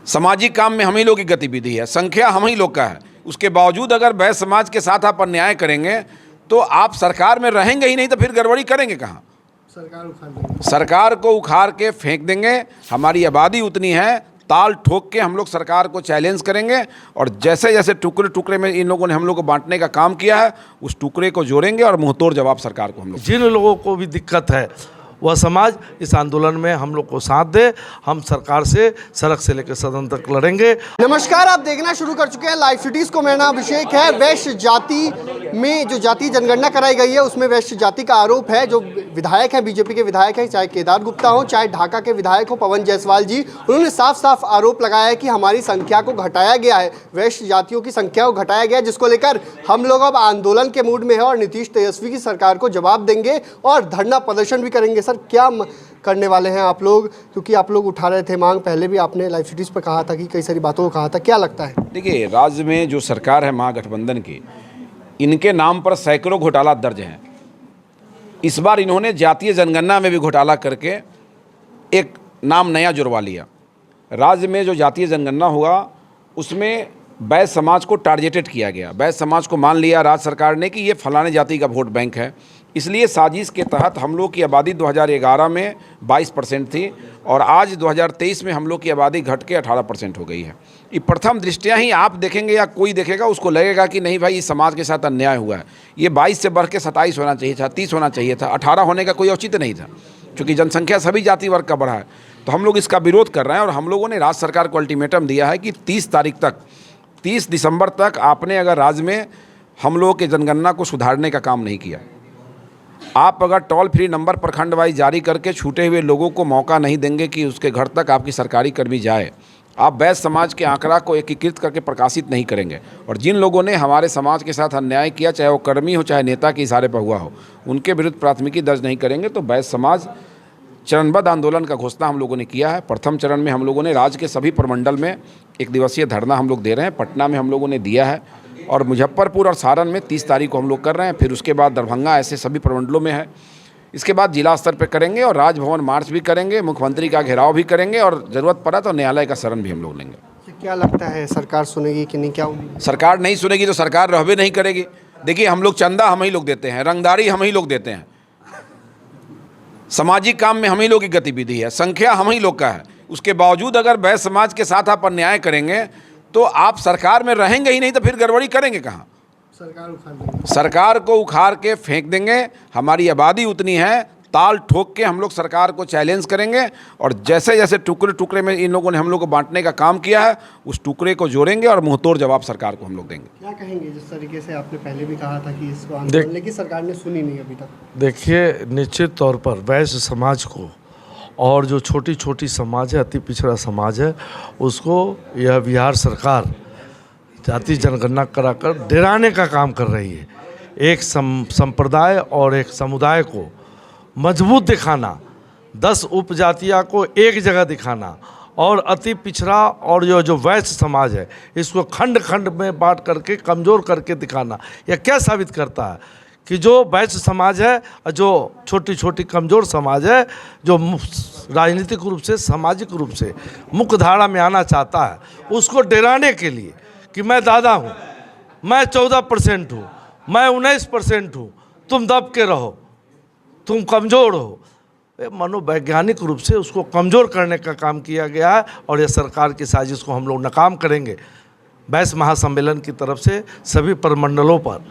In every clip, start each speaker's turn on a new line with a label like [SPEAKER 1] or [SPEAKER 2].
[SPEAKER 1] सामाजिक काम में हम ही लोग की गतिविधि है, संख्या हम ही लोग का है। उसके बावजूद अगर वैश्य समाज के साथ आप अन्याय करेंगे तो आप सरकार में रहेंगे ही नहीं, तो फिर गड़बड़ी करेंगे कहाँ? सरकार को उखाड़ के फेंक देंगे। हमारी आबादी उतनी है, ताल ठोक के हम लोग सरकार को चैलेंज करेंगे और जैसे जैसे टुकड़े टुकड़े में इन लोगों ने हम लोग को बांटने का काम किया है, उस टुकड़े को जोड़ेंगे और मुंहतोड़ जवाब सरकार को हम लोग।
[SPEAKER 2] जिन लोगों को भी दिक्कत है वह समाज इस आंदोलन में हम लोग को साथ दे। हम सरकार से सड़क से लेकर सदन तक लड़ेंगे।
[SPEAKER 3] नमस्कार, आप देखना शुरू कर चुके हैं लाइव सिटीज को। मेरा नाम अभिषेक है। वैश्य जाति में जो जाति जनगणना कराई गई है उसमें वैश्य जाति का आरोप है। जो विधायक हैं, बीजेपी के विधायक हैं, चाहे केदार गुप्ता हो, चाहे ढाका के विधायक हो पवन जायसवाल जी, उन्होंने साफ साफ आरोप लगाया है कि हमारी संख्या को घटाया गया है, वैश्य जातियों की संख्या को घटाया गया है, जिसको लेकर हम लोग अब आंदोलन के मूड में है और नीतीश तेजस्वी की सरकार को जवाब देंगे और धरना प्रदर्शन भी करेंगे। सर, क्या करने वाले हैं आप लोग? क्योंकि आप लोग उठा रहे थे मांग, पहले भी आपने लाइव सिटीज पर कहा था कि कई सारी बातों को कहा था, क्या लगता है?
[SPEAKER 1] देखिए, राज्य में जो सरकार है महागठबंधन की, इनके नाम पर सैकड़ों घोटाला दर्ज हैं। इस बार इन्होंने जातीय जनगणना में भी घोटाला करके एक नाम नया जुड़वा लिया। राज्य में जो जातीय जनगणना हुआ उसमें वैश्य समाज को टारगेटेड किया गया। वैश्य समाज को मान लिया राज्य सरकार ने कि ये फलाने जाति का वोट बैंक है। इसलिए साजिश के तहत हम लोग की आबादी 2011 में 22% थी और आज 2023 में हम लोग की आबादी घट के 18% हो गई है। ये प्रथम दृष्टया ही आप देखेंगे या कोई देखेगा उसको लगेगा कि नहीं भाई, इस समाज के साथ अन्याय हुआ है। ये 22 से बढ़ के 27 होना चाहिए था, 30 होना चाहिए था, 18 होने का कोई औचित्य नहीं था, क्योंकि जनसंख्या सभी जाति वर्ग का बढ़ा है। तो हम लोग इसका विरोध कर रहे हैं और हम लोगों ने राज्य सरकार को अल्टीमेटम दिया है कि 30 दिसंबर तक आपने अगर राज्य में हम लोगों के जनगणना को सुधारने का काम नहीं किया, आप अगर टोल फ्री नंबर प्रखंड वाइज जारी करके छूटे हुए लोगों को मौका नहीं देंगे कि उसके घर तक आपकी सरकारी कर्मी जाए, आप वैश्य समाज के आंकड़ा को एकीकृत करके प्रकाशित नहीं करेंगे और जिन लोगों ने हमारे समाज के साथ अन्याय किया, चाहे वो कर्मी हो चाहे नेता के इशारे पर हुआ हो, उनके विरुद्ध प्राथमिकी दर्ज नहीं करेंगे। तो वैश्य समाज चरणबद्ध आंदोलन का घोषणा हम लोगों ने किया है। प्रथम चरण में हम लोगों ने राज्य के सभी प्रमंडल में 1 दिवसीय धरना हम लोग दे रहे हैं। पटना में हम लोगों ने दिया है और मुजफ्फरपुर और सारण में 30 तारीख को हम लोग कर रहे हैं। फिर उसके बाद दरभंगा, ऐसे सभी प्रमंडलों में है। इसके बाद जिला स्तर पर करेंगे और राजभवन मार्च भी करेंगे, मुख्यमंत्री का घेराव भी करेंगे और ज़रूरत पड़ा तो न्यायालय का शरण भी हम लोग लेंगे।
[SPEAKER 3] क्या लगता है सरकार सुनेगी कि नहीं? क्या
[SPEAKER 1] सरकार नहीं सुनेगी तो सरकार रहबे नहीं करेगी। देखिए, हम लोग चंदा हम ही लोग देते हैं, रंगदारी हम ही लोग देते हैं, सामाजिक काम में हम ही लोग की गतिविधि है, संख्या हम ही लोग का है। उसके बावजूद अगर वैश्य समाज के साथ आप अन्याय करेंगे तो आप सरकार में रहेंगे ही नहीं, तो फिर गड़बड़ी करेंगे कहाँ? सरकार को उखाड़ के फेंक देंगे। हमारी आबादी उतनी है, ताल ठोक के हम लोग सरकार को चैलेंज करेंगे और जैसे जैसे टुकड़े टुकड़े में इन लोगों ने हम लोग को बांटने का काम किया है, उस टुकड़े को जोड़ेंगे और मुंहतोड़ जवाब सरकार को हम लोग देंगे।
[SPEAKER 3] क्या कहेंगे जिस तरीके से आपने पहले भी कहा था कि इसको आंदोलन, लेकिन सरकार ने सुनी नहीं अभी तक?
[SPEAKER 2] देखिए, निश्चित तौर पर वैश्य समाज को और जो छोटी छोटी समाज है, अति पिछड़ा समाज है, उसको यह बिहार सरकार जाति जनगणना कराकर डराने का काम कर रही है। एक संप्रदाय और एक समुदाय को मजबूत दिखाना, 10 उपजातियाँ को एक जगह दिखाना और अति पिछड़ा और जो वैश्य समाज है इसको खंड खंड में बांट करके कमज़ोर करके दिखाना, यह क्या साबित करता है कि जो वैश्य समाज है, जो छोटी छोटी कमज़ोर समाज है, जो राजनीतिक रूप से, सामाजिक रूप से मुख्य धारा में आना चाहता है, उसको डराने के लिए कि मैं दादा हूँ, मैं 14% हूँ, मैं 19% हूँ, तुम दब के रहो, तुम कमज़ोर हो, मनोवैज्ञानिक रूप से उसको कमज़ोर करने का काम किया गया है और यह सरकार की साजिश को हम लोग नाकाम करेंगे। वैश्य महासम्मेलन की तरफ से सभी प्रमंडलों पर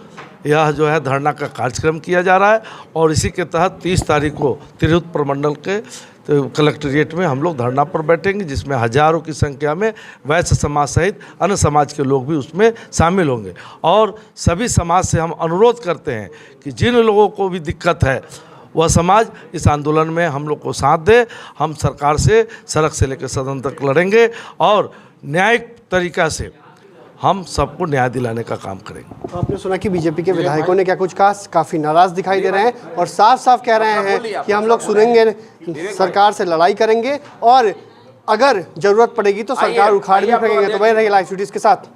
[SPEAKER 2] यह जो है धरना का कार्यक्रम किया जा रहा है और इसी के तहत 30 तारीख को तिरहुत प्रमंडल के कलेक्ट्रेट में हम लोग धरना पर बैठेंगे, जिसमें हजारों की संख्या में वैश्य समाज सहित अन्य समाज के लोग भी उसमें शामिल होंगे। और सभी समाज से हम अनुरोध करते हैं कि जिन लोगों को भी दिक्कत है वह समाज इस आंदोलन में हम लोग को साथ दे। हम सरकार से सड़क से लेकर सदन तक लड़ेंगे और न्यायिक तरीक़ा से हम सबको न्याय दिलाने का काम करेंगे।
[SPEAKER 3] तो आपने सुना कि बीजेपी के विधायकों ने क्या कुछ कहा, काफ़ी नाराज़ दिखाई दे रहे हैं और साफ साफ कह रहे हैं कि हम लोग सुनेंगे, सरकार से लड़ाई करेंगे और अगर ज़रूरत पड़ेगी तो सरकार उखाड़ भी फेंकेंगे। तो वही रही लाइव सिटीज के साथ।